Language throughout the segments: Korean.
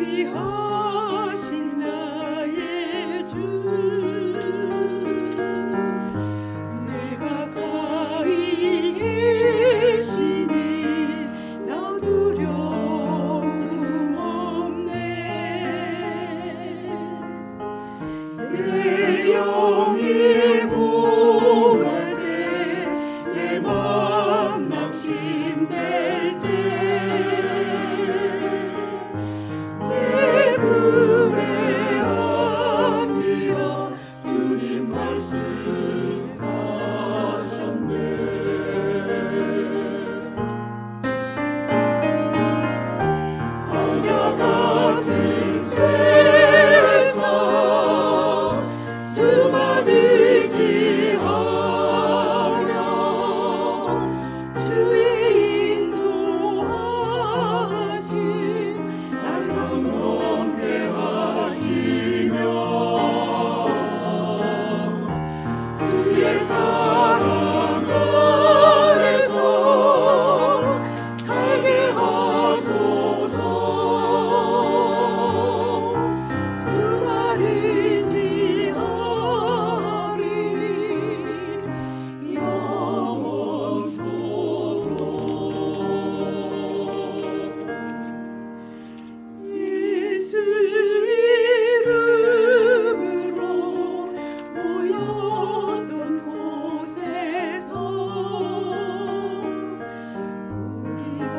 귀하신 나의 주, 내가 가히 계시니 나 두려움 없네. 내 영이 고갈 때, 내 맘 낙심될 때, 내 품에 안기어 주님 말씀하셨네. 광야 같은 세상 주만 의지하며 주의 인도하심 날 넘게 하시며 주의 사랑 안에서 살게 하소서. 주만 의지하리 영원토록. 예수 이름으로 모였던 곳에서 우리가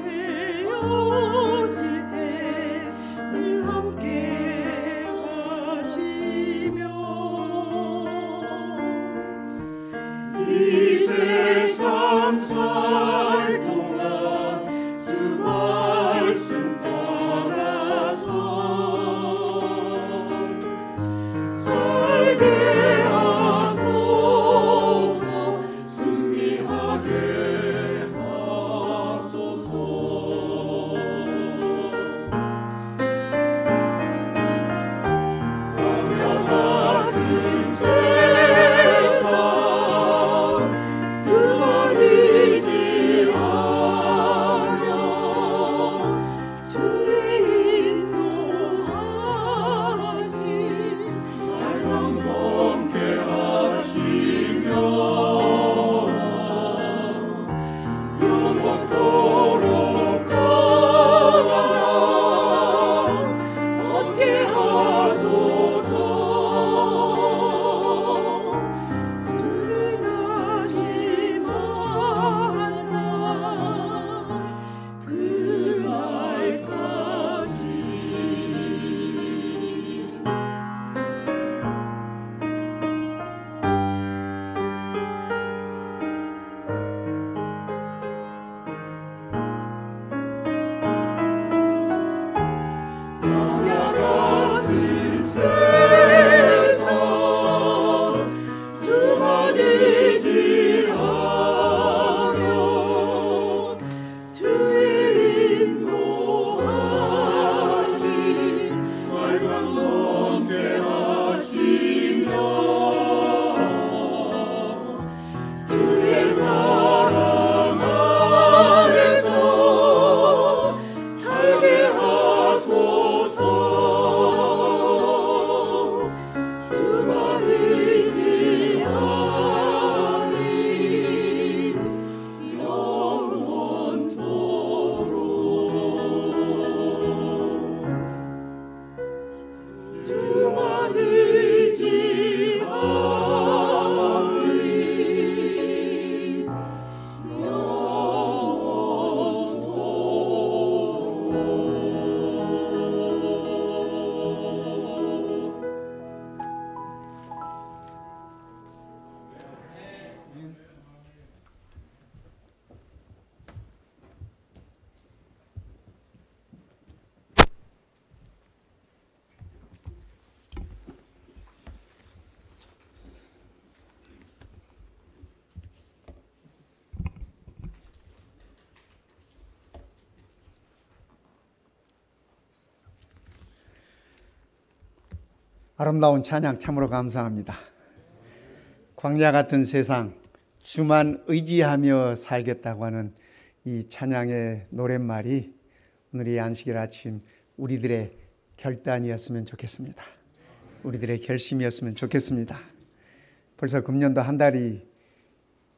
헤어질 때 늘 함께 하시며 이 세상 살 동안 주 말씀 따라서 살게 하소서. 승리하게 하소서. 광야 같은 세상 주만 의지하며 주의 인도하심 날 넘게 하시며 영원토록 평안을 얻게 하소서. 주를 다시 만나 그날까지. 광야 같은 세상 주만 의지하며 주의 인도하심 날 넘게 하시며 주의 사랑 안에서 살게 하소서. 주만 의지하리 영원토록. 주만 의지하리 영원토록. 아름다운 찬양 참으로 감사합니다. 광야 같은 세상 주만 의지하며 살겠다고 하는 이 찬양의 노랫말이 오늘 이 안식일 아침 우리들의 결단이었으면 좋겠습니다. 우리들의 결심이었으면 좋겠습니다. 벌써 금년도 한 달이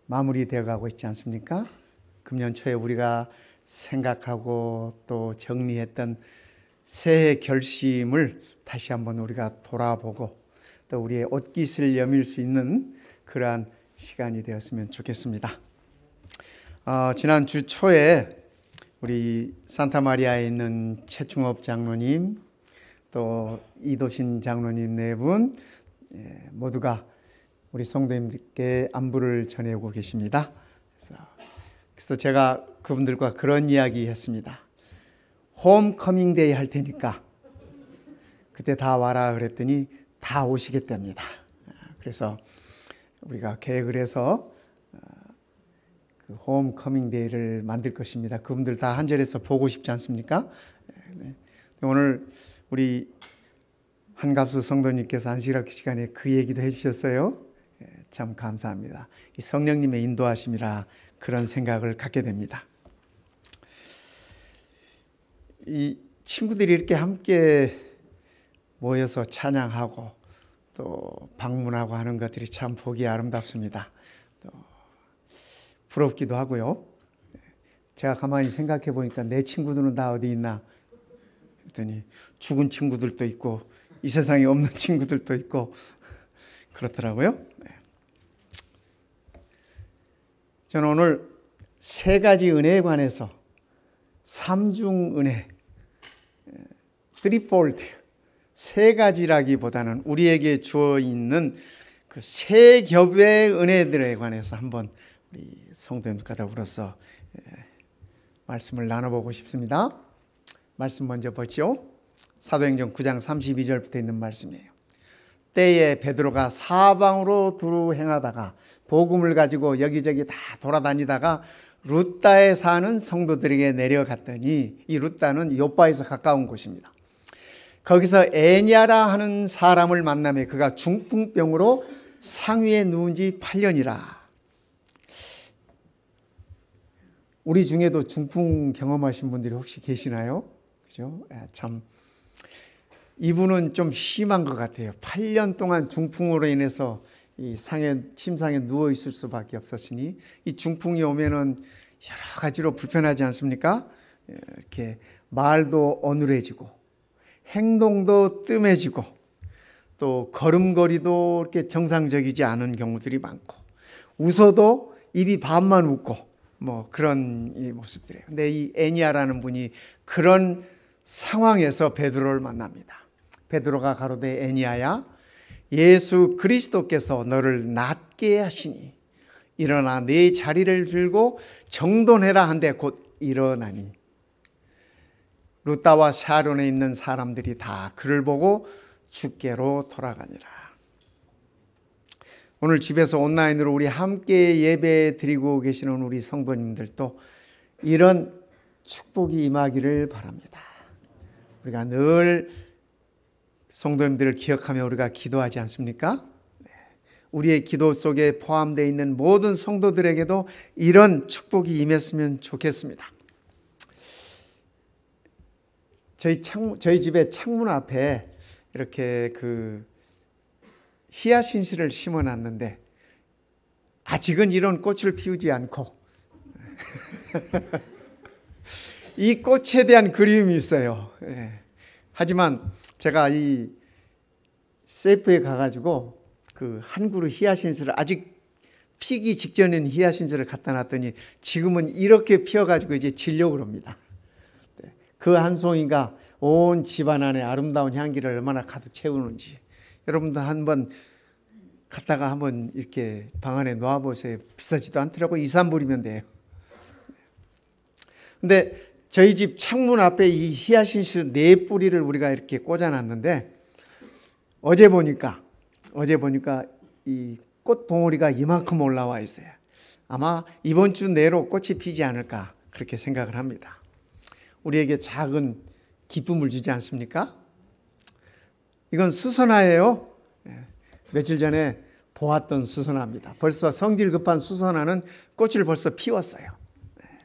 마무리되어 가고 있지 않습니까? 금년 초에 우리가 생각하고 또 정리했던 새해 결심을 다시 한번 우리가 돌아보고 또 우리의 옷깃을 여밀 수 있는 그러한 시간이 되었으면 좋겠습니다. 지난 주 초에 우리 산타마리아에 있는 최충업 장로님 또 이도신 장로님 네 분 모두가 우리 성도님들께 안부를 전해오고 계십니다. 그래서 제가 그분들과 그런 이야기 했습니다. 홈커밍 데이 할 테니까 그때 다 와라 그랬더니 다 오시겠답니다. 그래서 우리가 계획을 해서 그 홈커밍 데이를 만들 것입니다. 그분들 다 한 자리에서 보고 싶지 않습니까? 오늘 우리 한갑수 성도님께서 안식일 시간에 그 얘기도 해주셨어요. 참 감사합니다. 이 성령님의 인도하심이라 그런 생각을 갖게 됩니다. 이 친구들이 이렇게 함께 모여서 찬양하고 또 방문하고 하는 것들이 참 보기 아름답습니다. 또 부럽기도 하고요. 제가 가만히 생각해 보니까 내 친구들은 다 어디 있나 했더니 죽은 친구들도 있고 이 세상에 없는 친구들도 있고 그렇더라고요. 저는 오늘 세 가지 은혜에 관해서 삼중 은혜, threefold, 세 가지라기보다는 우리에게 주어 있는 그 세 겹의 은혜들에 관해서 한번 우리 성도님과 더불어서 말씀을 나눠보고 싶습니다. 말씀 먼저 보죠. 사도행전 9장 32절부터 있는 말씀이에요. 때에 베드로가 사방으로 두루 행하다가 복음을 가지고 여기저기 다 돌아다니다가 루다에 사는 성도들에게 내려갔더니 이 루다는 요빠에서 가까운 곳입니다. 거기서 애니아라 하는 사람을 만나며 그가 중풍병으로 상위에 누운 지 8년이라. 우리 중에도 중풍 경험하신 분들이 혹시 계시나요? 그죠? 참 이분은 좀 심한 것 같아요. 8년 동안 중풍으로 인해서 이 침상에 누워 있을 수밖에 없었으니 이 중풍이 오면은 여러 가지로 불편하지 않습니까? 이렇게 말도 어눌해지고 행동도 뜸해지고 또 걸음걸이도 이렇게 정상적이지 않은 경우들이 많고 웃어도 입이 반만 웃고 뭐 그런 이 모습들이에요. 근데 이 애니아라는 분이 그런 상황에서 베드로를 만납니다. 베드로가 가로되 애니아야 예수 그리스도께서 너를 낫게 하시니 일어나 네 자리를 들고 정돈해라 한데 곧 일어나니 루다와 샤론에 있는 사람들이 다 그를 보고 주께로 돌아가니라. 오늘 집에서 온라인으로 우리 함께 예배 드리고 계시는 우리 성도님들도 이런 축복이 임하기를 바랍니다. 우리가 늘 성도님들을 기억하며 우리가 기도하지 않습니까? 우리의 기도 속에 포함되어 있는 모든 성도들에게도 이런 축복이 임했으면 좋겠습니다. 저희 집에 창문 앞에 이렇게 그 히야신스를 심어놨는데 아직은 이런 꽃을 피우지 않고 이 꽃에 대한 그리움이 있어요. 하지만 제가 이 세이프에 가가지고 그 한 그루 히야신스를 아직 피기 직전인 히야신스를 갖다 놨더니 지금은 이렇게 피어가지고 이제 지려고 그럽니다. 그 한 송이가 온 집안 안에 아름다운 향기를 얼마나 가득 채우는지 여러분도 한번 갔다가 한번 이렇게 방 안에 놓아보세요. 비싸지도 않더라고. 2, 3불이면 돼요. 근데 저희 집 창문 앞에 이 히야신스 4뿌리를 우리가 이렇게 꽂아놨는데 어제 보니까 이 꽃 봉오리가 이만큼 올라와 있어요. 아마 이번 주 내로 꽃이 피지 않을까 그렇게 생각을 합니다. 우리에게 작은 기쁨을 주지 않습니까? 이건 수선화예요. 며칠 전에 보았던 수선화입니다. 벌써 성질 급한 수선화는 꽃을 벌써 피웠어요.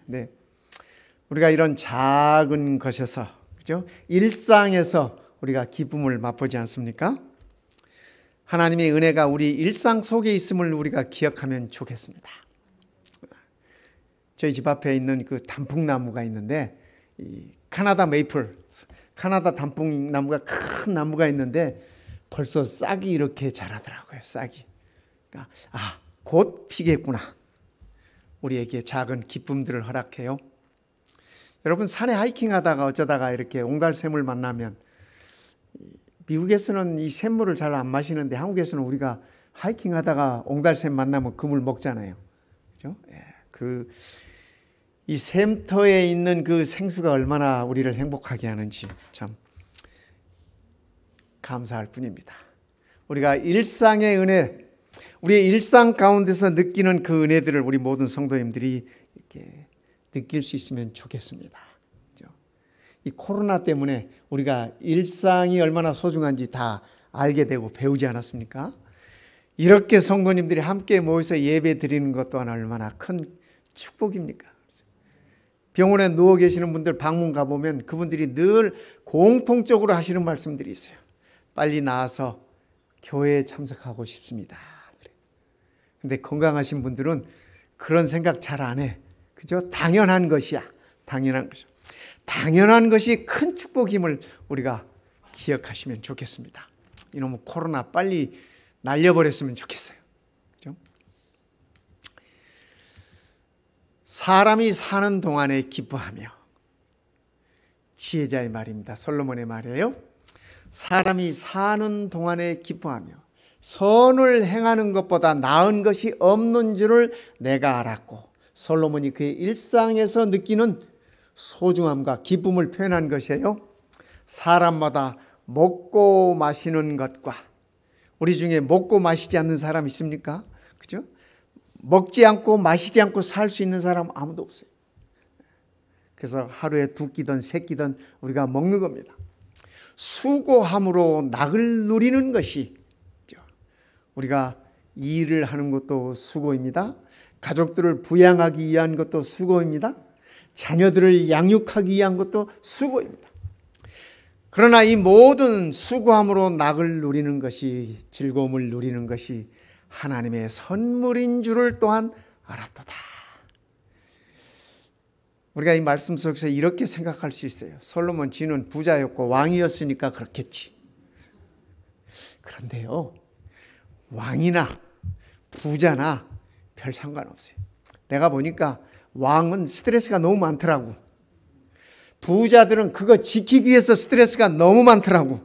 네. 우리가 이런 작은 것에서 그죠? 일상에서 우리가 기쁨을 맛보지 않습니까? 하나님의 은혜가 우리 일상 속에 있음을 우리가 기억하면 좋겠습니다. 저희 집 앞에 있는 그 단풍나무가 있는데, 이 카나다 메이플, 카나다 단풍나무가 큰 나무가 있는데 벌써 싹이 이렇게 자라더라고요. 싹이. 그러니까 곧 피겠구나. 우리에게 작은 기쁨들을 허락해요. 여러분, 산에 하이킹하다가 어쩌다가 이렇게 옹달샘을 만나면, 미국에서는 이 샘물을 잘 안 마시는데 한국에서는 우리가 하이킹하다가 옹달샘 만나면 그 물 먹잖아요. 그죠? 이 샘터에 있는 그 생수가 얼마나 우리를 행복하게 하는지 참 감사할 뿐입니다. 우리가 일상의 은혜, 우리의 일상 가운데서 느끼는 그 은혜들을 우리 모든 성도님들이 이렇게 느낄 수 있으면 좋겠습니다. 그죠? 이 코로나 때문에 우리가 일상이 얼마나 소중한지 다 알게 되고 배우지 않았습니까? 이렇게 성도님들이 함께 모여서 예배 드리는 것 또한 얼마나 큰 축복입니까? 병원에 누워 계시는 분들 방문 가보면 그분들이 늘 공통적으로 하시는 말씀들이 있어요. 빨리 나아서 교회에 참석하고 싶습니다. 근데 건강하신 분들은 그런 생각 잘 안 해. 그죠? 당연한 것이야. 당연한 것이야. 당연한 것이 큰 축복임을 우리가 기억하시면 좋겠습니다. 이놈의 코로나 빨리 날려버렸으면 좋겠어요. 그죠? 사람이 사는 동안에 기뻐하며, 지혜자의 말입니다. 솔로몬의 말이에요. 사람이 사는 동안에 기뻐하며 선을 행하는 것보다 나은 것이 없는 줄을 내가 알았고, 솔로몬이 그의 일상에서 느끼는 소중함과 기쁨을 표현한 것이에요. 사람마다 먹고 마시는 것과, 우리 중에 먹고 마시지 않는 사람 있습니까? 그죠? 먹지 않고 마시지 않고 살 수 있는 사람 아무도 없어요. 그래서 하루에 2끼든 3끼든 우리가 먹는 겁니다. 수고함으로 낙을 누리는 것이, 우리가 일을 하는 것도 수고입니다. 가족들을 부양하기 위한 것도 수고입니다. 자녀들을 양육하기 위한 것도 수고입니다. 그러나 이 모든 수고함으로 낙을 누리는 것이, 즐거움을 누리는 것이 하나님의 선물인 줄을 또한 알았도다. 우리가 이 말씀 속에서 이렇게 생각할 수 있어요. 솔로몬 지는 부자였고 왕이었으니까 그렇겠지. 그런데요, 왕이나 부자나 별 상관없어요. 내가 보니까 왕은 스트레스가 너무 많더라고. 부자들은 그거 지키기 위해서 스트레스가 너무 많더라고.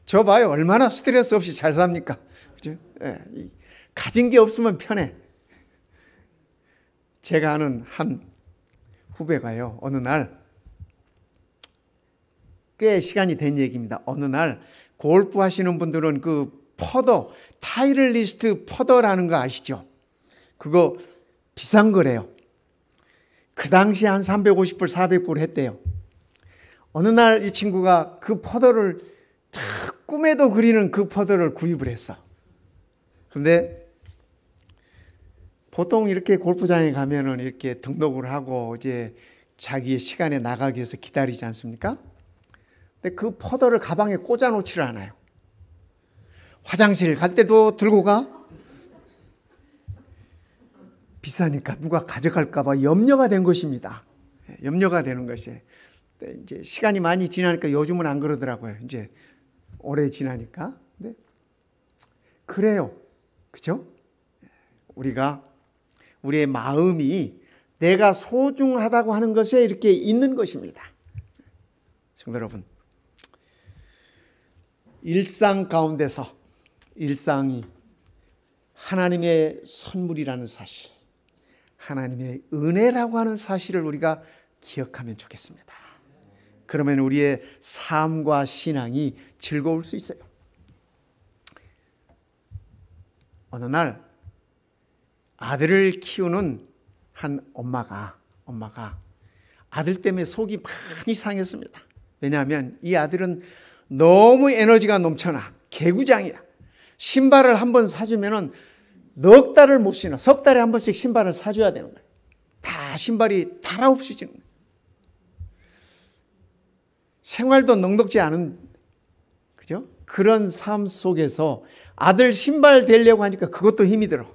저 봐요. 얼마나 스트레스 없이 잘 삽니까? 그죠? 예, 가진 게 없으면 편해. 제가 아는 한 후배가요, 어느 날, 꽤 시간이 된 얘기입니다. 어느 날 골프 하시는 분들은 그 퍼더, 타이틀리스트 퍼더라는 거 아시죠? 그거 비싼 거래요. 그 당시에 한 350불, 400불 했대요. 어느 날 이 친구가 그 퍼더를, 꿈에도 그리는 그 퍼더를 구입을 했어. 그런데 보통 이렇게 골프장에 가면은 이렇게 등록을 하고 이제 자기의 시간에 나가기 위해서 기다리지 않습니까? 근데 그 퍼더를 가방에 꽂아 놓지를 않아요. 화장실 갈 때도 들고 가? 비싸니까 누가 가져갈까 봐 염려가 된 것입니다. 염려가 되는 것이에요. 이제 시간이 많이 지나니까 요즘은 안 그러더라고요. 이제 오래 지나니까. 근데 그래요. 그죠? 우리가, 우리의 마음이 내가 소중하다고 하는 것에 이렇게 있는 것입니다. 성도 여러분, 일상 가운데서, 일상이 하나님의 선물이라는 사실, 하나님의 은혜라고 하는 사실을 우리가 기억하면 좋겠습니다. 그러면 우리의 삶과 신앙이 즐거울 수 있어요. 어느 날 아들을 키우는 한 엄마가 아들 때문에 속이 많이 상했습니다. 왜냐하면 이 아들은 너무 에너지가 넘쳐나. 개구장이야. 신발을 한번 사주면은 넉 달을 못 신어. 석 달에 한 번씩 신발을 사줘야 되는 거예요. 다 신발이 달아 없어지는 거예요. 생활도 넉넉지 않은, 그죠? 그런 삶 속에서 아들 신발 되려고 하니까 그것도 힘이 들어.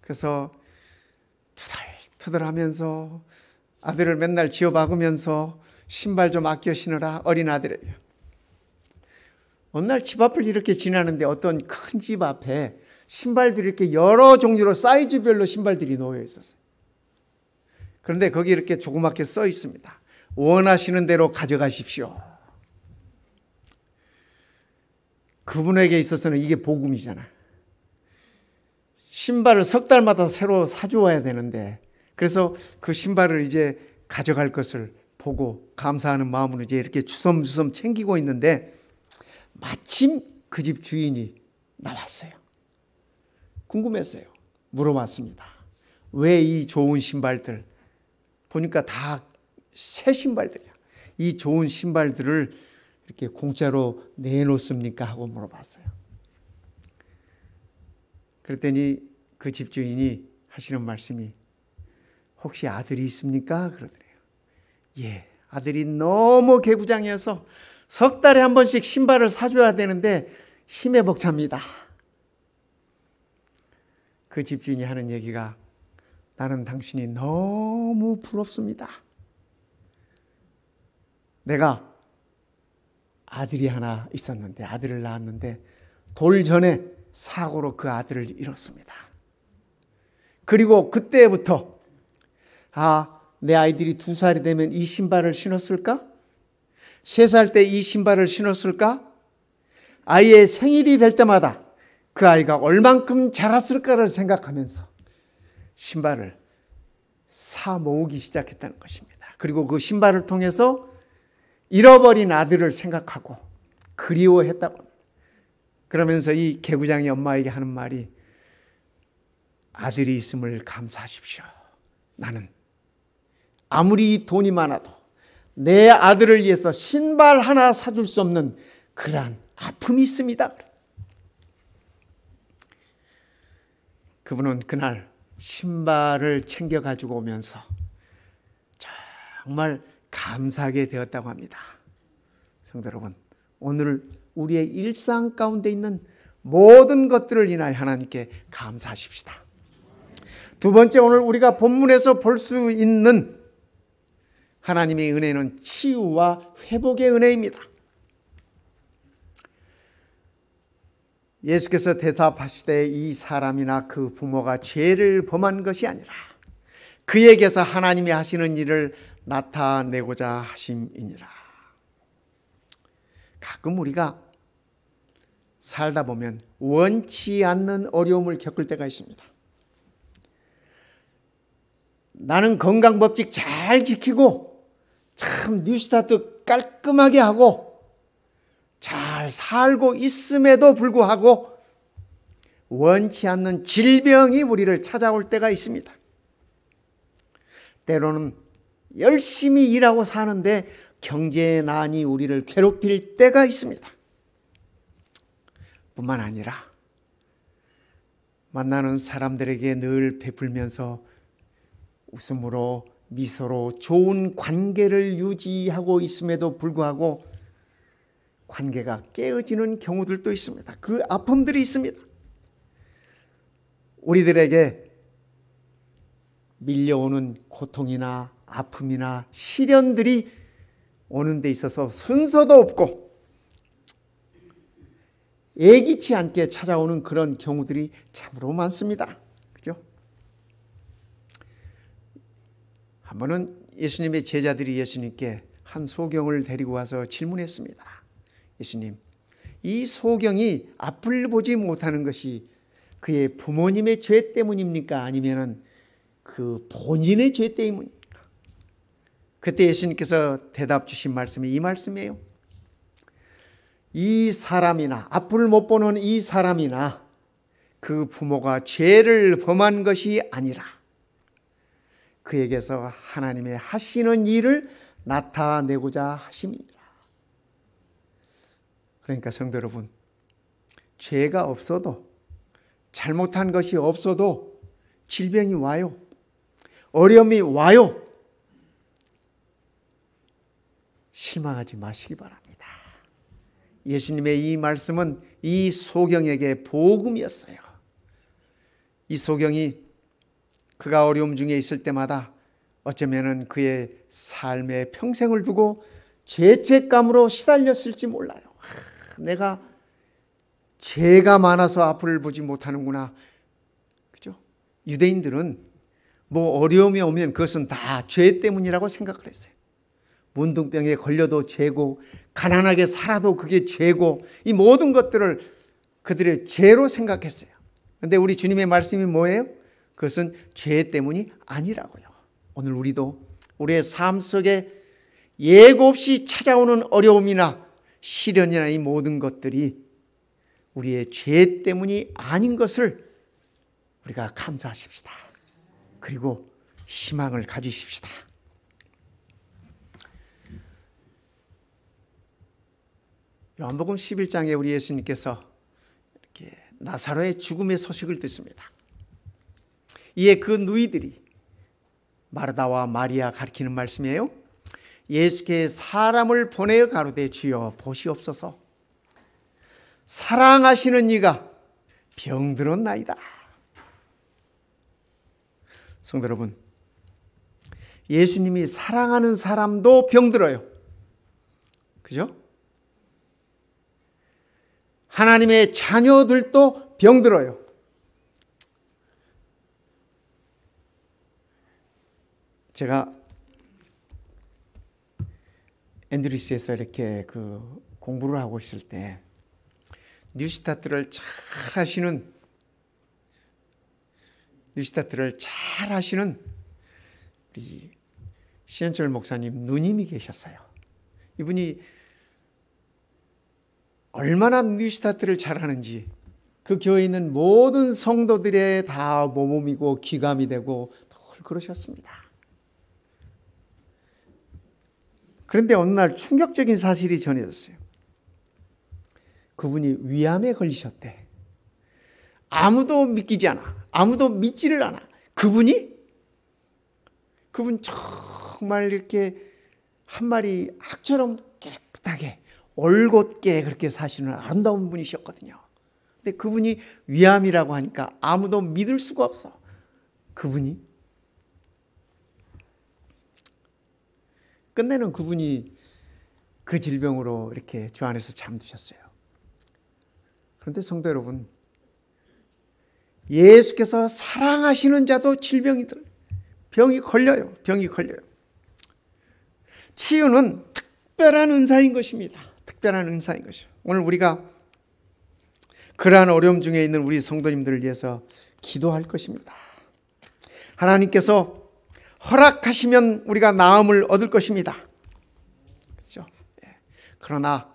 그래서 투덜투덜하면서 아들을 맨날 지어박으면서 신발 좀 아껴 신으라, 어린 아들에게. 어느 날 집 앞을 이렇게 지나는데 어떤 큰 집 앞에 신발들이 이렇게 여러 종류로 사이즈별로 신발들이 놓여 있었어요. 그런데 거기 이렇게 조그맣게 써 있습니다. 원하시는 대로 가져가십시오. 그분에게 있어서는 이게 복음이잖아. 신발을 석 달마다 새로 사주어야 되는데, 그래서 그 신발을 이제 가져갈 것을 보고 감사하는 마음으로 이제 이렇게 주섬주섬 챙기고 있는데, 마침 그 집 주인이 나왔어요. 궁금했어요. 물어봤습니다. 왜 이 좋은 신발들, 보니까 다 새 신발들이야. 이 좋은 신발들을 이렇게 공짜로 내놓습니까? 하고 물어봤어요. 그랬더니 그 집주인이 하시는 말씀이, 혹시 아들이 있습니까? 그러더래요. 예, 아들이 너무 개구장이어서 석 달에 한 번씩 신발을 사줘야 되는데 힘에 벅찹니다. 그 집주인이 하는 얘기가, 나는 당신이 너무 부럽습니다. 내가 아들이 하나 있었는데, 아들을 낳았는데 돌 전에 사고로 그 아들을 잃었습니다. 그리고 그때부터 내 아이들이 2살이 되면 이 신발을 신었을까? 3살 때 이 신발을 신었을까? 아이의 생일이 될 때마다 그 아이가 얼만큼 자랐을까를 생각하면서 신발을 사 모으기 시작했다는 것입니다. 그리고 그 신발을 통해서 잃어버린 아들을 생각하고 그리워했다고 합니다. 그러면서 이 개구장이 엄마에게 하는 말이, 아들이 있음을 감사하십시오. 나는 아무리 돈이 많아도 내 아들을 위해서 신발 하나 사줄 수 없는 그러한 아픔이 있습니다. 그분은 그날 신발을 챙겨가지고 오면서 정말 감사하게 되었다고 합니다. 성도 여러분, 오늘 우리의 일상 가운데 있는 모든 것들을 인하여 하나님께 감사하십시다. 두 번째, 오늘 우리가 본문에서 볼 수 있는 하나님의 은혜는 치유와 회복의 은혜입니다. 예수께서 대답하시되, 이 사람이나 그 부모가 죄를 범한 것이 아니라 그에게서 하나님이 하시는 일을 나타내고자 하심이니라. 가끔 우리가 살다 보면 원치 않는 어려움을 겪을 때가 있습니다. 나는 건강법칙 잘 지키고 참 뉴스타트 깔끔하게 하고 잘 살고 있음에도 불구하고 원치 않는 질병이 우리를 찾아올 때가 있습니다. 때로는 열심히 일하고 사는데 경제난이 우리를 괴롭힐 때가 있습니다. 뿐만 아니라 만나는 사람들에게 늘 베풀면서 웃음으로 미소로 좋은 관계를 유지하고 있음에도 불구하고 관계가 깨어지는 경우들도 있습니다. 그 아픔들이 있습니다. 우리들에게 밀려오는 고통이나 아픔이나 시련들이 오는 데 있어서 순서도 없고 예기치 않게 찾아오는 그런 경우들이 참으로 많습니다. 그죠? 한 번은 예수님의 제자들이 예수님께 한 소경을 데리고 와서 질문했습니다. 예수님, 이 소경이 앞을 보지 못하는 것이 그의 부모님의 죄 때문입니까? 아니면 그 본인의 죄 때문입니까? 그때 예수님께서 대답 주신 말씀이 이 말씀이에요. 이 사람이나 앞을 못 보는 이 사람이나 그 부모가 죄를 범한 것이 아니라 그에게서 하나님의 하시는 일을 나타내고자 하심이니라. 그러니까 성도 여러분, 죄가 없어도 잘못한 것이 없어도 질병이 와요. 어려움이 와요. 실망하지 마시기 바랍니다. 예수님의 이 말씀은 이 소경에게 복음이었어요. 이 소경이 그가 어려움 중에 있을 때마다 어쩌면은 그의 삶의 평생을 두고 죄책감으로 시달렸을지 몰라요. 내가 죄가 많아서 앞을 보지 못하는구나. 그죠? 유대인들은 뭐 어려움이 오면 그것은 다 죄 때문이라고 생각을 했어요. 문둥병에 걸려도 죄고, 가난하게 살아도 그게 죄고, 이 모든 것들을 그들의 죄로 생각했어요. 그런데 우리 주님의 말씀이 뭐예요? 그것은 죄 때문이 아니라고요. 오늘 우리도 우리의 삶 속에 예고 없이 찾아오는 어려움이나 시련이나 이 모든 것들이 우리의 죄 때문이 아닌 것을 우리가 감사하십시다. 그리고 희망을 가지십시다. 요한복음 11장에 우리 예수님께서 이렇게 나사로의 죽음의 소식을 듣습니다. 이에 그 누이들이 마르다와 마리아 가리키는 말씀이에요. 예수께 사람을 보내어 가로되 주여 보시옵소서. 사랑하시는 이가 병들었나이다. 성도 여러분, 예수님이 사랑하는 사람도 병들어요. 그죠? 하나님의 자녀들도 병들어요. 제가 앤드류스에서 이렇게 공부를 하고 있을 때 뉴스타트를 잘 하시는 우리 신현철 목사님 누님이 계셨어요. 이분이 얼마나 뉴스타트를 잘하는지 그 교회에 있는 모든 성도들의 다 모범이고 귀감이 되고 늘 그러셨습니다. 그런데 어느 날 충격적인 사실이 전해졌어요. 그분이 위암에 걸리셨대. 아무도 믿기지 않아. 아무도 믿지를 않아. 그분 정말 이렇게 한 마리 악처럼 깨끗하게 올곧게 그렇게 사시는 아름다운 분이셨거든요. 근데 그분이 위암이라고 하니까 아무도 믿을 수가 없어. 끝내는 그분이 그 질병으로 이렇게 주 안에서 잠드셨어요. 그런데 성도 여러분, 예수께서 사랑하시는 자도 병이 걸려요. 치유는 특별한 은사인 것입니다. 특별한 은사인 것이죠. 오늘 우리가 그러한 어려움 중에 있는 우리 성도님들을 위해서 기도할 것입니다. 하나님께서 허락하시면 우리가 나음을 얻을 것입니다. 그렇죠? 그러나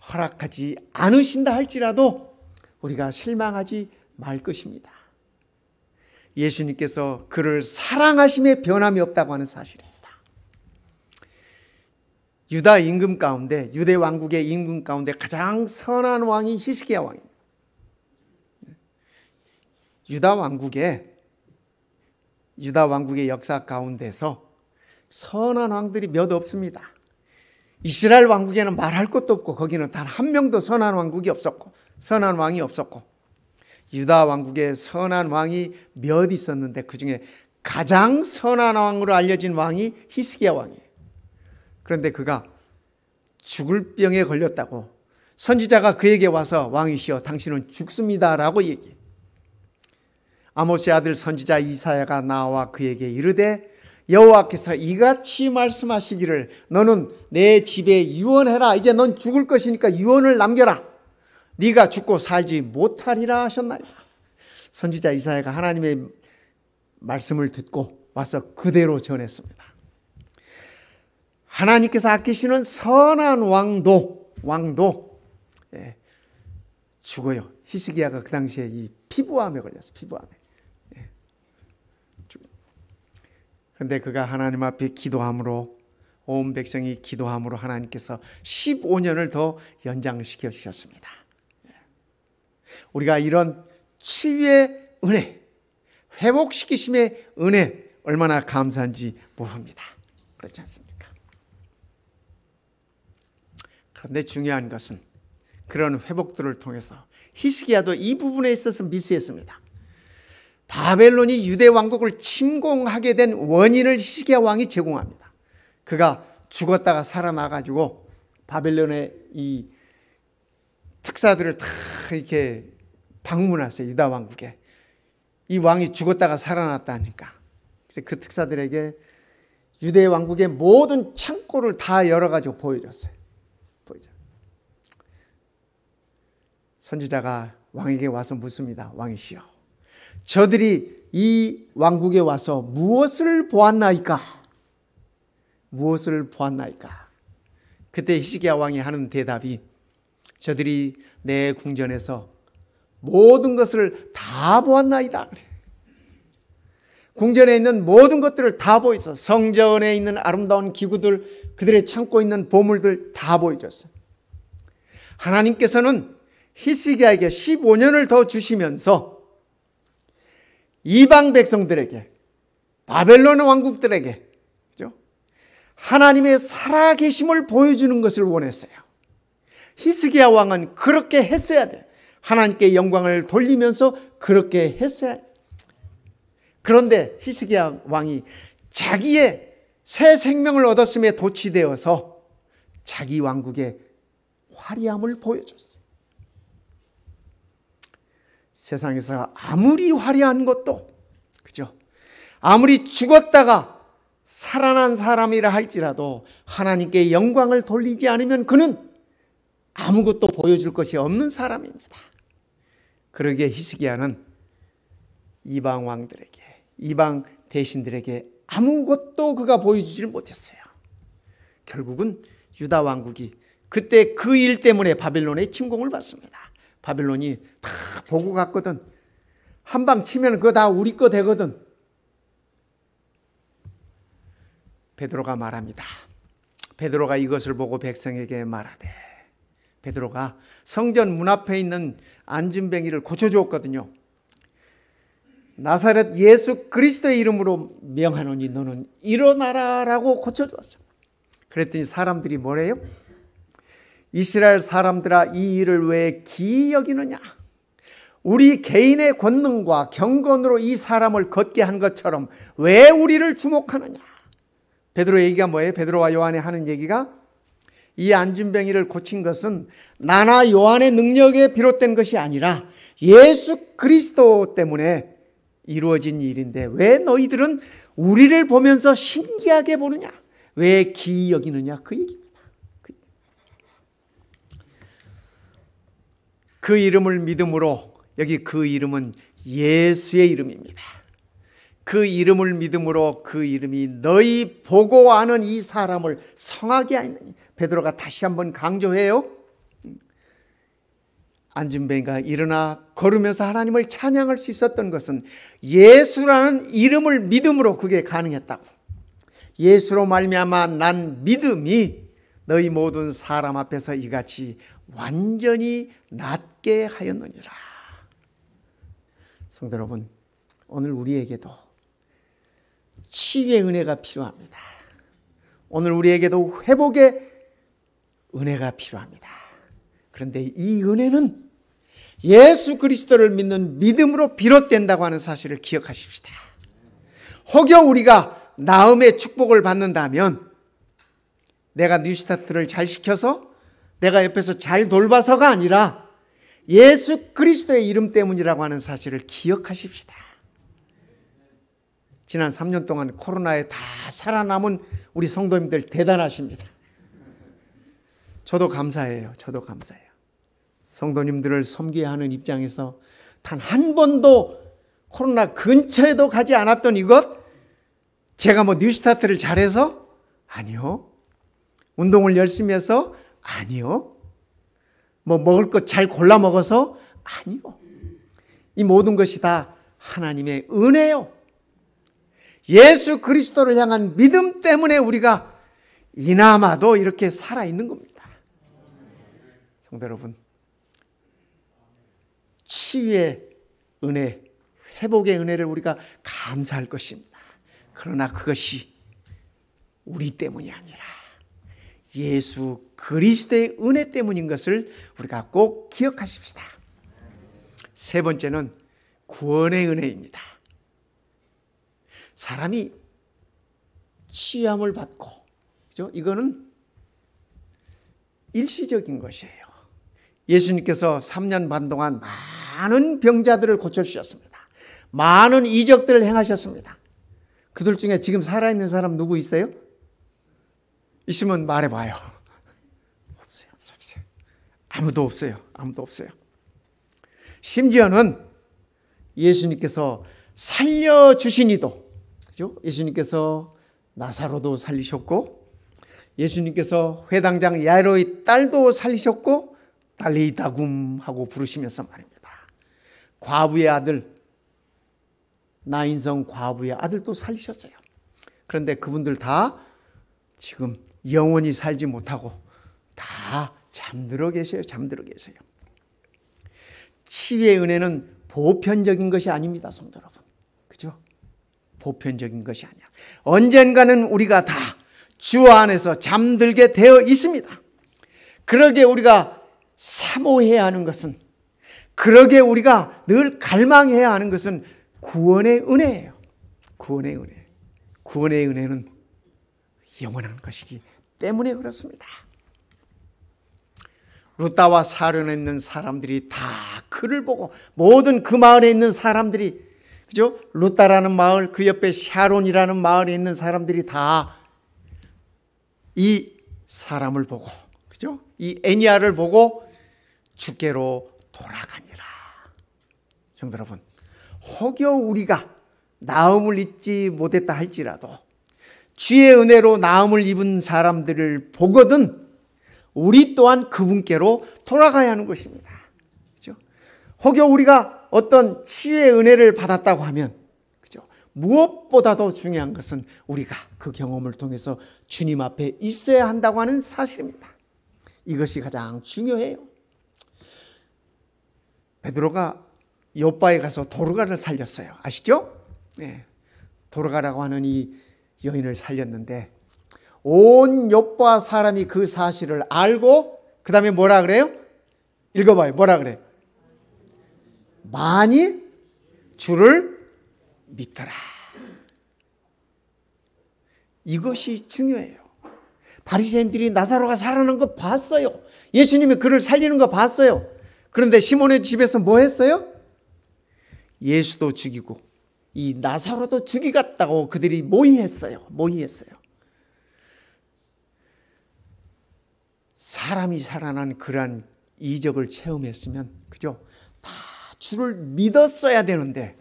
허락하지 않으신다 할지라도 우리가 실망하지 말 것입니다. 예수님께서 그를 사랑하심에 변함이 없다고 하는 사실입니다. 유다 임금 가운데, 유대 왕국의 임금 가운데 가장 선한 왕이 히스기야 왕입니다. 유다 왕국의 역사 가운데서 선한 왕들이 몇 없습니다. 이스라엘 왕국에는 말할 것도 없고 거기는 단 한 명도 선한 왕국이 없었고 선한 왕이 없었고, 유다 왕국에 선한 왕이 몇 있었는데 그중에 가장 선한 왕으로 알려진 왕이 히스기야 왕이에요. 그런데 그가 죽을 병에 걸렸다고 선지자가 그에게 와서 왕이시여 당신은 죽습니다라고 얘기해요. 아모스의 아들 선지자 이사야가 나와 그에게 이르되 여호와께서 이같이 말씀하시기를 너는 내 집에 유언해라. 이제 넌 죽을 것이니까 유언을 남겨라. 네가 죽고 살지 못하리라 하셨나이다. 선지자 이사야가 하나님의 말씀을 듣고 와서 그대로 전했습니다. 하나님께서 아끼시는 선한 왕도 죽어요. 히스기야가 그 당시에 이 피부암에 걸렸어요. 피부암에. 그런데 그가 하나님 앞에 기도함으로, 온 백성이 기도함으로 하나님께서 15년을 더 연장시켜 주셨습니다. 우리가 이런 치유의 은혜, 회복시키심의 은혜 얼마나 감사한지 모릅니다. 그렇지 않습니까? 그런데 중요한 것은 그런 회복들을 통해서 히스기야도 이 부분에 있어서 미스했습니다. 바벨론이 유대 왕국을 침공하게 된 원인을 히스기야 왕이 제공합니다. 그가 죽었다가 살아나가지고 바벨론의 이 특사들을 다 이렇게 방문했어요. 유다 왕국에. 이 왕이 죽었다가 살아났다니까. 그래서 그 특사들에게 유대 왕국의 모든 창고를 다 열어가지고 보여줬어요. 선지자가 왕에게 와서 묻습니다. 왕이시여, 저들이 이 왕국에 와서 무엇을 보았나이까? 무엇을 보았나이까? 그때 히스기야 왕이 하는 대답이 저들이 내 궁전에서 모든 것을 다 보았나이다. 궁전에 있는 모든 것들을 다 보여줘. 성전에 있는 아름다운 기구들, 그들의 창고에 있는 보물들 다 보여줬어요. 하나님께서는 히스기야에게 15년을 더 주시면서 이방 백성들에게, 바벨론 왕국들에게 하나님의 살아계심을 보여주는 것을 원했어요. 히스기야 왕은 그렇게 했어야 돼요. 하나님께 영광을 돌리면서 그렇게 했어야 돼요. 그런데 히스기야 왕이 자기의 새 생명을 얻었음에 도취되어서 자기 왕국의 화려함을 보여줬어요. 세상에서 아무리 화려한 것도, 그죠? 아무리 죽었다가 살아난 사람이라 할지라도 하나님께 영광을 돌리지 않으면 그는 아무것도 보여줄 것이 없는 사람입니다. 그러기에 히스기야는 이방 왕들에게, 이방 대신들에게 아무것도 그가 보여주질 못했어요. 결국은 유다 왕국이 그때 그 일 때문에 바벨론의 침공을 받습니다. 바벨론이 다 보고 갔거든. 한 방 치면 그거 다 우리 거 되거든. 베드로가 말합니다. 베드로가 이것을 보고 백성에게 말하되, 베드로가 성전 문 앞에 있는 안진뱅이를 고쳐주었거든요. 나사렛 예수 그리스도의 이름으로 명하노니 너는 일어나라라고 고쳐주었어. 그랬더니 사람들이 뭐래요? 이스라엘 사람들아, 이 일을 왜 기이 여기느냐? 우리 개인의 권능과 경건으로 이 사람을 걷게 한 것처럼 왜 우리를 주목하느냐? 베드로 얘기가 뭐예요? 베드로와 요한이 하는 얘기가, 이 안진뱅이를 고친 것은 나나 요한의 능력에 비롯된 것이 아니라 예수 그리스도 때문에 이루어진 일인데 왜 너희들은 우리를 보면서 신기하게 보느냐? 왜 기이 여기느냐? 그 얘기입니다. 그 이름을 믿음으로, 여기 그 이름은 예수의 이름입니다. 그 이름을 믿음으로 그 이름이 너희 보고 아는 이 사람을 성하게 하느니. 베드로가 다시 한번 강조해요. 안진뱅이가 일어나 걸으면서 하나님을 찬양할 수 있었던 것은 예수라는 이름을 믿음으로 그게 가능했다고. 예수로 말미암아 난 믿음이 너희 모든 사람 앞에서 이같이 완전히 낫게 하였느니라. 성도 여러분, 오늘 우리에게도 치유의 은혜가 필요합니다. 오늘 우리에게도 회복의 은혜가 필요합니다. 그런데 이 은혜는 예수 그리스도를 믿는 믿음으로 비롯된다고 하는 사실을 기억하십시다. 혹여 우리가 나음의 축복을 받는다면 내가 뉴스타트를 잘 시켜서, 내가 옆에서 잘 돌봐서가 아니라 예수 그리스도의 이름 때문이라고 하는 사실을 기억하십시다. 지난 3년 동안 코로나에 다 살아남은 우리 성도님들 대단하십니다. 저도 감사해요. 저도 감사해요. 성도님들을 섬겨야 하는 입장에서 단 한 번도 코로나 근처에도 가지 않았던 이것, 제가 뭐 뉴스타트를 잘해서? 아니요. 운동을 열심히 해서? 아니요. 뭐 먹을 것 잘 골라 먹어서? 아니요. 이 모든 것이 다 하나님의 은혜요. 예수 그리스도를 향한 믿음 때문에 우리가 이나마도 이렇게 살아있는 겁니다. 성도 여러분, 치유의 은혜, 회복의 은혜를 우리가 감사할 것입니다. 그러나 그것이 우리 때문이 아니라 예수 그리스도의 은혜 때문인 것을 우리가 꼭 기억하십시다. 세 번째는 구원의 은혜입니다. 사람이 치유함을 받고, 그죠? 이거는 일시적인 것이에요. 예수님께서 3년 반 동안 많은 병자들을 고쳐주셨습니다. 많은 이적들을 행하셨습니다. 그들 중에 지금 살아있는 사람 누구 있어요? 있으면 말해봐요. 없어요. 아무도 없어요. 아무도 없어요. 심지어는 예수님께서 살려주신 이도, 그죠? 예수님께서 나사로도 살리셨고, 예수님께서 회당장 야이로의 딸도 살리셨고, 달리다굼 하고 부르시면서 말입니다. 과부의 아들, 나인성 과부의 아들도 살리셨어요. 그런데 그분들 다 지금 영원히 살지 못하고 다 잠들어 계세요. 잠들어 계세요. 치유의 은혜는 보편적인 것이 아닙니다, 성도 여러분. 그죠? 보편적인 것이 아니야. 언젠가는 우리가 다 주 안에서 잠들게 되어 있습니다. 그러게 우리가 사모해야 하는 것은, 그러게 우리가 늘 갈망해야 하는 것은 구원의 은혜예요. 구원의 은혜. 구원의 은혜는 영원한 것이기 때문에 그렇습니다. 루다와 사련에 있는 사람들이 다 그를 보고, 모든 그 마을에 있는 사람들이, 그죠? 루다라는 마을, 그 옆에 샤론이라는 마을에 있는 사람들이 다 이 사람을 보고, 그죠? 이 애니아를 보고 주께로 돌아가니라. 성도 여러분, 혹여 우리가 나음을 잊지 못했다 할지라도 주의 은혜로 나음을 입은 사람들을 보거든 우리 또한 그분께로 돌아가야 하는 것입니다. 그죠? 혹여 우리가 어떤 치유의 은혜를 받았다고 하면, 그죠? 무엇보다도 중요한 것은 우리가 그 경험을 통해서 주님 앞에 있어야 한다고 하는 사실입니다. 이것이 가장 중요해요. 베드로가 요바에 가서 도르가를 살렸어요. 아시죠? 네. 도르가라고 하는 이 여인을 살렸는데, 온 요바 사람이 그 사실을 알고 그 다음에 뭐라 그래요? 읽어봐요. 뭐라 그래요? 많이 주를 믿더라. 이것이 중요해요. 바리새인들이 나사로가 살아난 거 봤어요. 예수님이 그를 살리는 거 봤어요. 그런데 시몬의 집에서 뭐 했어요? 예수도 죽이고 이 나사로도 죽이겠다고 그들이 모의했어요. 사람이 살아난 그러한 이적을 체험했으면, 그죠? 다 주를 믿었어야 되는데,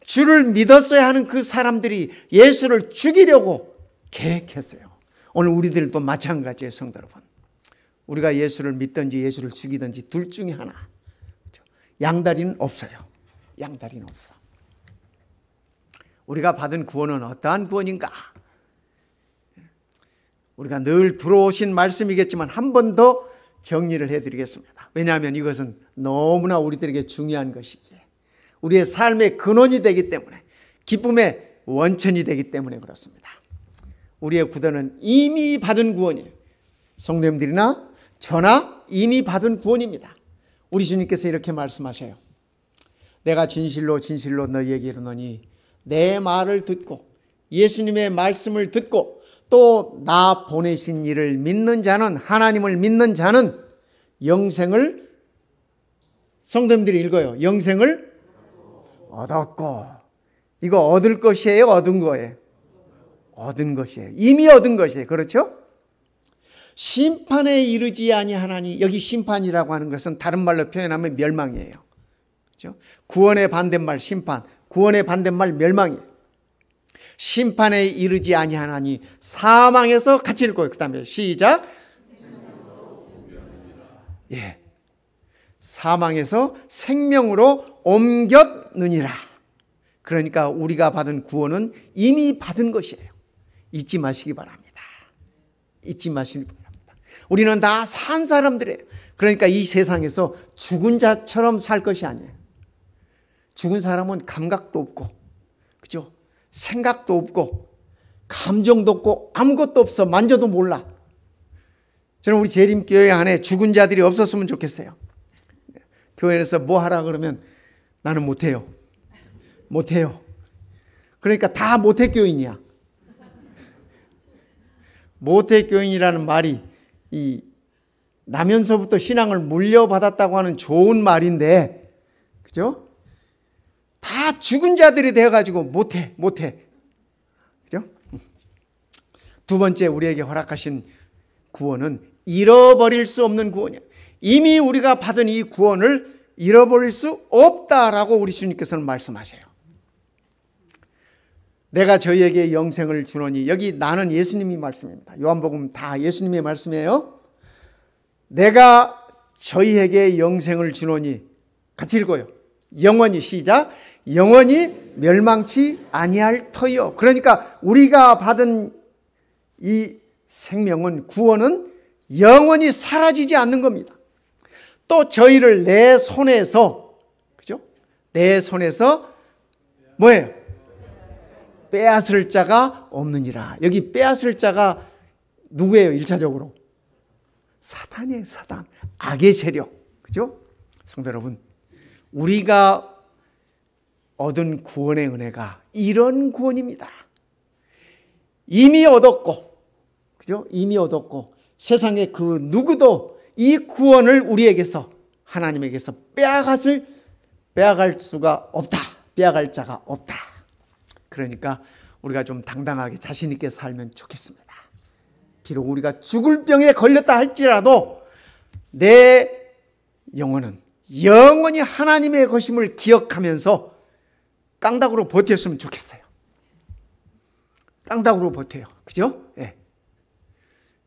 주를 믿었어야 하는 그 사람들이 예수를 죽이려고 계획했어요. 오늘 우리들도 마찬가지예요, 성도 여러분. 우리가 예수를 믿든지 예수를 죽이든지 둘 중에 하나. 그죠? 양다리는 없어요. 양다리는 없어. 우리가 받은 구원은 어떠한 구원인가? 우리가 늘 들어오신 말씀이겠지만 한 번 더 정리를 해드리겠습니다. 왜냐하면 이것은 너무나 우리들에게 중요한 것이기에, 우리의 삶의 근원이 되기 때문에, 기쁨의 원천이 되기 때문에 그렇습니다. 우리의 구원은 이미 받은 구원이에요. 성도님들이나 저나 이미 받은 구원입니다. 우리 주님께서 이렇게 말씀하셔요. 내가 진실로 진실로 너희에게 이르노니 내 말을 듣고 예수님의 말씀을 듣고 또 나 보내신 이를 믿는 자는, 하나님을 믿는 자는 영생을, 성도님들이 읽어요. 영생을 얻었고, 이거 얻을 것이에요? 얻은 거예요? 얻은 것이에요. 이미 얻은 것이에요. 그렇죠? 심판에 이르지 아니하나니, 여기 심판이라고 하는 것은 다른 말로 표현하면 멸망이에요. 그렇죠? 구원의 반대말 심판, 구원의 반대말 멸망이에요. 심판에 이르지 아니하나니 사망에서 같이 읽고요. 그 다음에 시작. 예, 사망에서 생명으로 옮겼느니라. 그러니까 우리가 받은 구원은 이미 받은 것이에요. 잊지 마시기 바랍니다. 잊지 마시기 바랍니다. 우리는 다 산 사람들이에요. 그러니까 이 세상에서 죽은 자처럼 살 것이 아니에요. 죽은 사람은 감각도 없고, 그죠? 생각도 없고, 감정도 없고, 아무것도 없어. 만져도 몰라. 저는 우리 재림교회 안에 죽은 자들이 없었으면 좋겠어요. 교회에서 뭐 하라 그러면 나는 못해요. 못해요. 그러니까 다 모태교인이야. 모태교인이라는 말이 나면서부터 신앙을 물려받았다고 하는 좋은 말인데, 그죠? 다 죽은 자들이 되어가지고 못해. 그죠? 두 번째 우리에게 허락하신 구원은 잃어버릴 수 없는 구원이야. 이미 우리가 받은 이 구원을 잃어버릴 수 없다라고 우리 주님께서는 말씀하세요. 내가 저희에게 영생을 주노니, 여기 나는 예수님이 말씀입니다. 요한복음 다 예수님의 말씀이에요. 내가 저희에게 영생을 주노니, 같이 읽어요. 영원히, 시작. 영원히 멸망치 아니할 터이요. 그러니까 우리가 받은 이 생명은, 구원은 영원히 사라지지 않는 겁니다. 또 저희를 내 손에서, 그죠? 내 손에서 뭐예요? 빼앗을 자가 없느니라. 여기 빼앗을 자가 누구예요? 1차적으로 사탄이에요. 사탄, 악의 세력. 그죠? 성도 여러분, 우리가 얻은 구원의 은혜가 이런 구원입니다. 이미 얻었고, 그죠? 이미 얻었고, 세상에 그 누구도 이 구원을 우리에게서, 하나님에게서 빼앗갈 수가 없다. 빼앗갈 자가 없다. 그러니까 우리가 좀 당당하게 자신 있게 살면 좋겠습니다. 비록 우리가 죽을 병에 걸렸다 할지라도 내 영혼은 영원히 하나님의 것임을 기억하면서 깡닥으로 버텼으면 좋겠어요. 깡닥으로 버텨요. 그죠? 네.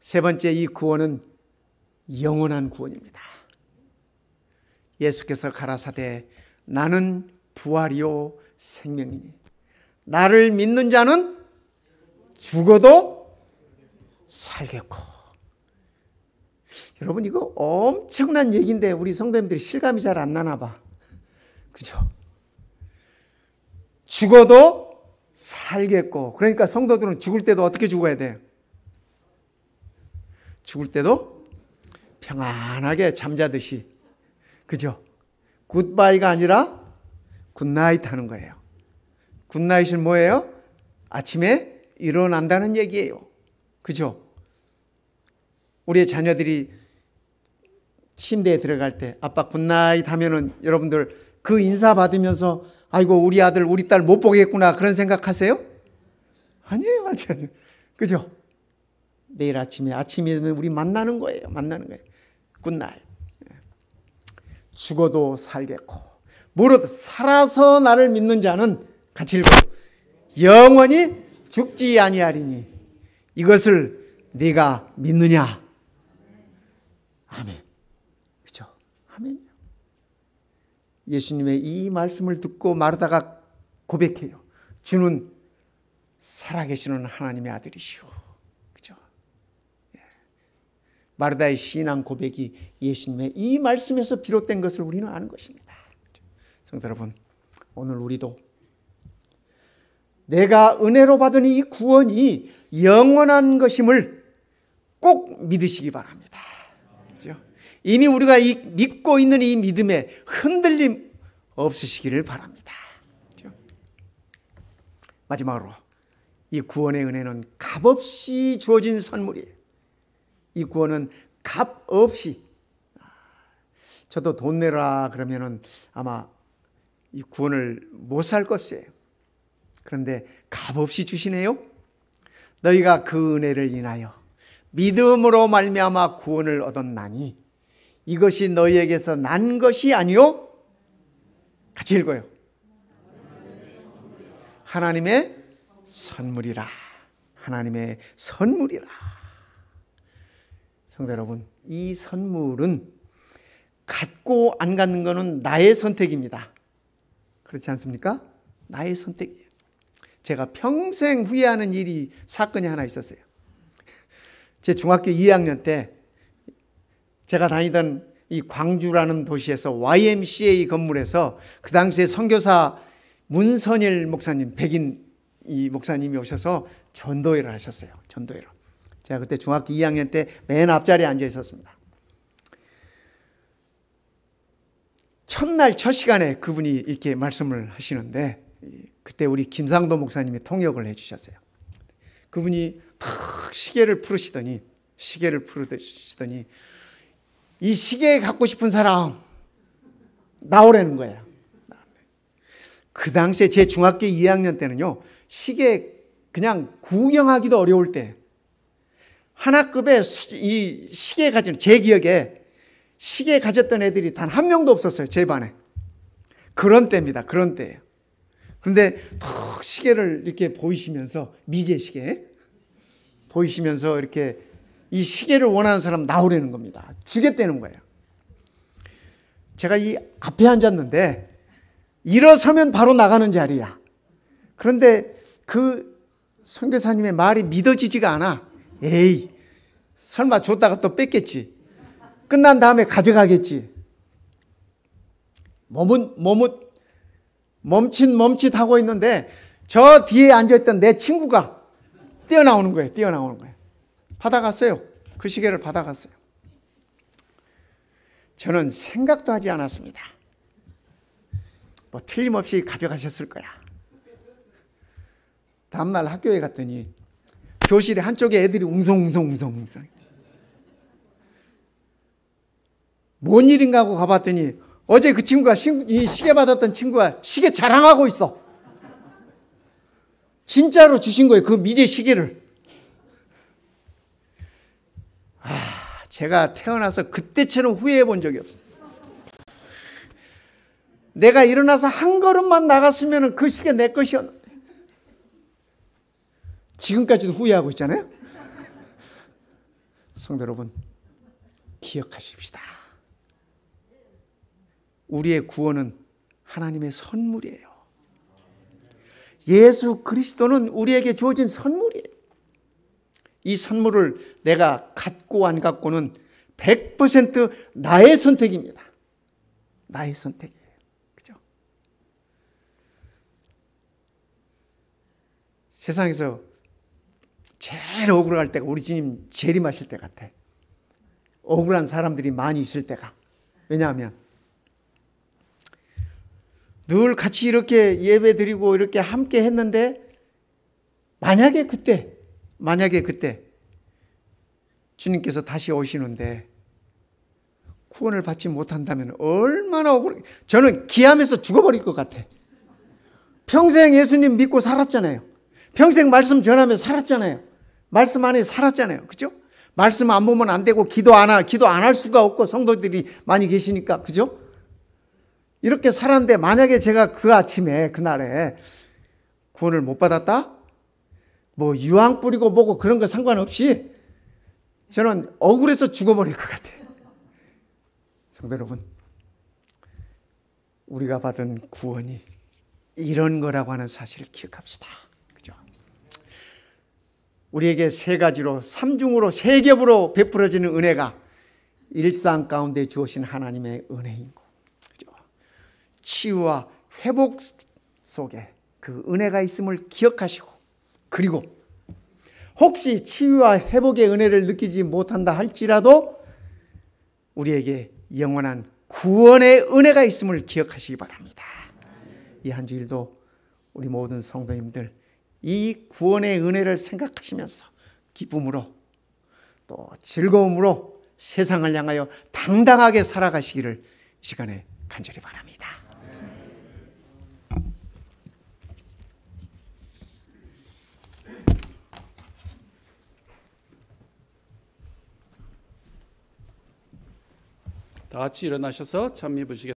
세 번째, 이 구원은 영원한 구원입니다. 예수께서 가라사대 나는 부활이요 생명이니 나를 믿는 자는 죽어도 살겠고. 여러분, 이거 엄청난 얘기인데 우리 성도님들이 실감이 잘 안 나나 봐. 그죠? 죽어도 살겠고. 그러니까 성도들은 죽을 때도 어떻게 죽어야 돼요? 죽을 때도 평안하게 잠자듯이. 그죠? 굿바이가 아니라 굿나잇 하는 거예요. 굿나잇은 뭐예요? 아침에 일어난다는 얘기예요. 그죠? 우리의 자녀들이 침대에 들어갈 때 아빠 굿나잇 하면은 여러분들 그 인사 받으면서 아이고 우리 아들 우리 딸 못 보겠구나 그런 생각하세요? 아니에요. 그죠? 내일 아침이면 우리 만나는 거예요. 굿나잇. 죽어도 살겠고 무릇 살아서 나를 믿는 자는, 같이 읽어요. 영원히 죽지 아니하리니 이것을 네가 믿느냐? 아멘. 그죠? 아멘. 예수님의 이 말씀을 듣고 마르다가 고백해요. 주는 살아계시는 하나님의 아들이시오. 그죠? 마르다의 신앙 고백이 예수님의 이 말씀에서 비롯된 것을 우리는 아는 것입니다. 성도 여러분, 오늘 우리도 내가 은혜로 받은 이 구원이 영원한 것임을 꼭 믿으시기 바랍니다. 그렇죠? 이미 우리가 믿고 있는 이 믿음에 흔들림 없으시기를 바랍니다. 그렇죠? 마지막으로 이 구원의 은혜는 값없이 주어진 선물이에요. 이 구원은 값없이, 저도 돈 내라 그러면은 아마 이 구원을 못 살 것이에요. 그런데 값없이 주시네요. 너희가 그 은혜를 인하여 믿음으로 말미암아 구원을 얻었나니 이것이 너희에게서 난 것이 아니요, 같이 읽어요. 하나님의 선물이라. 하나님의 선물이라. 성도 여러분, 이 선물은 갖고 안 갖는 것은 나의 선택입니다. 그렇지 않습니까? 나의 선택이에요. 제가 평생 후회하는 사건이 하나 있었어요. 제 중학교 2학년 때 제가 다니던 이 광주라는 도시에서 YMCA 건물에서 그 당시에 선교사 문선일 목사님, 백인 이 목사님이 오셔서 전도회를 하셨어요. 전도회를. 제가 그때 중학교 2학년 때 맨 앞자리에 앉아 있었습니다. 첫날 첫 시간에 그분이 이렇게 말씀을 하시는데 그때 우리 김상도 목사님이 통역을 해주셨어요. 그분이 시계를 풀으시더니 이 시계 갖고 싶은 사람 나오라는 거예요. 그 당시에 제 중학교 2학년 때는요, 시계 그냥 구경하기도 어려울 때 하나급에 이 시계 가진, 제 기억에 시계 가졌던 애들이 단 한 명도 없었어요. 제 반에. 그런 때입니다. 그런 때예요. 그런데 턱 시계를 이렇게 보이시면서, 미제 시계 보이시면서 이렇게 이 시계를 원하는 사람 나오라는 겁니다. 주겠다는 거예요. 제가 이 앞에 앉았는데 일어서면 바로 나가는 자리야. 그런데 그 선교사님의 말이 믿어지지가 않아. 에이, 설마 줬다가 또 뺏겠지. 끝난 다음에 가져가겠지. 멈칫하고 있는데 저 뒤에 앉아있던 내 친구가 뛰어나오는 거예요. 받아갔어요. 그 시계를 받아갔어요. 저는 생각도 하지 않았습니다. 뭐 틀림없이 가져가셨을 거야. 다음날 학교에 갔더니 교실에 한쪽에 애들이 웅성웅성. 뭔 일인가 하고 가봤더니 어제 그 친구가 이 시계 받았던 친구가 시계 자랑하고 있어. 진짜로 주신 거예요. 그 미제 시계를. 제가 태어나서 그때처럼 후회해 본 적이 없어요. 내가 일어나서 한 걸음만 나갔으면 그 시계 내 것이었는데. 지금까지도 후회하고 있잖아요. 성도 여러분, 기억하십시다. 우리의 구원은 하나님의 선물이에요. 예수 그리스도는 우리에게 주어진 선물이에요. 이 선물을 내가 갖고 안 갖고는 100% 나의 선택입니다. 나의 선택이에요. 그죠? 세상에서 제일 억울할 때가 우리 주님 재림하실 때 같아. 억울한 사람들이 많이 있을 때가. 왜냐하면 늘 같이 이렇게 예배 드리고 이렇게 함께 했는데 만약에 그때 주님께서 다시 오시는데 구원을 받지 못한다면 얼마나 억울해. 저는 기함에서 죽어버릴 것 같아. 평생 예수님 믿고 살았잖아요. 평생 말씀 전하며 살았잖아요. 말씀 안에 살았잖아요. 그죠? 말씀 안 보면 안 되고 기도 안 할 수가 없고 성도들이 많이 계시니까. 그죠? 이렇게 살았는데 만약에 제가 그 아침에 그날에 구원을 못 받았다? 뭐 유황 뿌리고 뭐고 그런 거 상관없이 저는 억울해서 죽어버릴 것 같아요. 성도 여러분, 우리가 받은 구원이 이런 거라고 하는 사실을 기억합시다. 그죠? 우리에게 세 가지로, 삼중으로, 세 겹으로 베풀어지는 은혜가 일상 가운데 주어진 하나님의 은혜인 거. 그죠? 치유와 회복 속에 그 은혜가 있음을 기억하시고, 그리고 혹시 치유와 회복의 은혜를 느끼지 못한다 할지라도 우리에게 영원한 구원의 은혜가 있음을 기억하시기 바랍니다. 이 한 주일도 우리 모든 성도님들 이 구원의 은혜를 생각하시면서 기쁨으로 또 즐거움으로 세상을 향하여 당당하게 살아가시기를 이 시간에 간절히 바랍니다. 다 같이 일어나셔서 찬미 부시겠습니다.